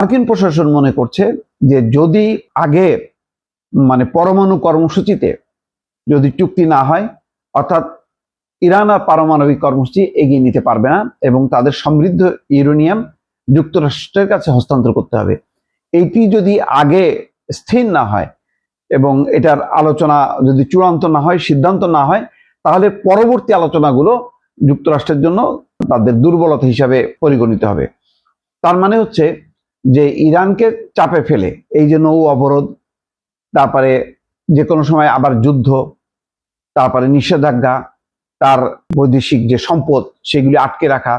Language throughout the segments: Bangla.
মার্কিন প্রশাসন মনে করছে যে যদি আগে পরমাণু কর্মসূচিতে যদি চুক্তি না হয়, অর্থাৎ ইরান আর পারমাণবিক কর্মসূচি এগিয়ে নিতে পারবে না এবং তাদের সমৃদ্ধ ইউরেনিয়াম যুক্তরাষ্ট্রের কাছে হস্তান্তর করতে হবে। এইটি যদি আগে স্থির না হয় এবং এটার আলোচনা যদি চূড়ান্ত না হয়, সিদ্ধান্ত না হয়, তাহলে পরবর্তী আলোচনাগুলো যুক্তরাষ্ট্রের জন্য তাদের দুর্বলতা হিসাবে পরিগণিত হবে। তার মানে হচ্ছে যে ইরানকে চাপে ফেলে এই যে নৌ অবরোধ, তারপরে যে কোনো সময় আবার যুদ্ধ, তারপরে নিষেধাজ্ঞা, তার বৈদেশিক যে সম্পদ সেগুলি আটকে রাখা,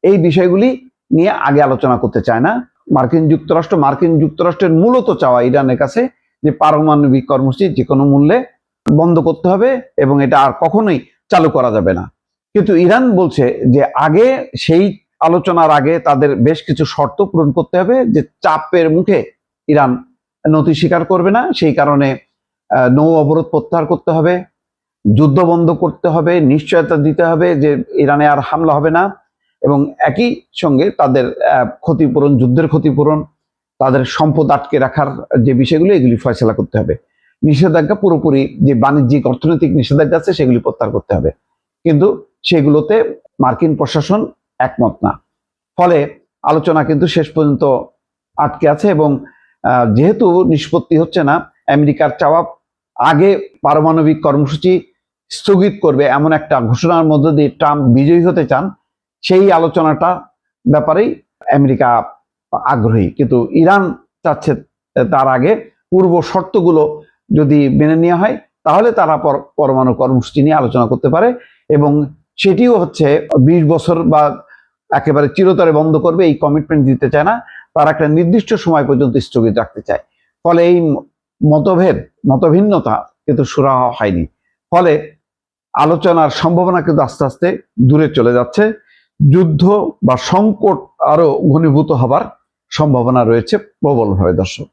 এই বিষয়গুলি নিয়ে আগে আলোচনা করতে চায় না মার্কিন যুক্তরাষ্ট্র। মার্কিন যুক্তরাষ্ট্রের মূলত চাওয়া ইরানের কাছে যে পারমাণবিক কর্মসূচি যে কোনো মূল্যে বন্ধ করতে হবে এবং এটা আর কখনোই চালু করা যাবে না। কিন্তু ইরান বলছে যে আগে সেই আলোচনার আগে তাদের বেশ কিছু শর্ত পূরণ করতে হবে, যে চাপের মুখে ইরান নতি স্বীকার করবে না, সেই কারণে নৌ অবরোধ প্রত্যাহার করতে হবে, যুদ্ধ বন্ধ করতে হবে, নিশ্চয়তা দিতে হবে যে ইরানে আর হামলা হবে না, এবং একই সঙ্গে তাদের ক্ষতিপূরণ, যুদ্ধের ক্ষতিপূরণ, তাদের সম্পদ আটকে রাখার যে বিষয়গুলো, এগুলি ফয়সলা করতে হবে। নিষেধাজ্ঞা পুরোপুরি যে বাণিজ্যিক অর্থনৈতিক নিষেধাজ্ঞা আছে সেগুলি প্রত্যাহার করতে হবে, কিন্তু সেগুলোতে মার্কিন প্রশাসন একমত না। ফলে আলোচনা কিন্তু শেষ পর্যন্ত আটকে আছে এবং যেহেতু নিষ্পত্তি হচ্ছে না, আমেরিকার চাওয়া আগে পারমাণবিক কর্মসূচি স্থগিত করবে এমন একটা ঘোষণার মধ্য দিয়ে ট্রাম্প বিজয়ী হতে চান, সেই আলোচনাটা ব্যাপারেই আমেরিকা আগ্রহী। কিন্তু ইরান চাচ্ছে তার আগে পূর্ব শর্তগুলো যদি মেনে নেওয়া হয় তাহলে তারা পরমাণু কর্মসূচি নিয়ে আলোচনা করতে পারে, এবং সেটিও হচ্ছে 20 বছর বা একেবারে চিরতরে বন্ধ করবে এই কমিটমেন্ট দিতে চায় না, তারা একটা নির্দিষ্ট সময় পর্যন্ত স্থগিত রাখতে চায়। ফলে এই মতভিন্নতা কিন্তু সুরাহা হয়নি, ফলে আলোচনার সম্ভাবনা কিন্তু আস্তে আস্তে দূরে চলে যাচ্ছে। যুদ্ধ বা সংকট আরো ঘনীভূত হবার সম্ভাবনা রয়েছে প্রবলভাবে। দর্শক।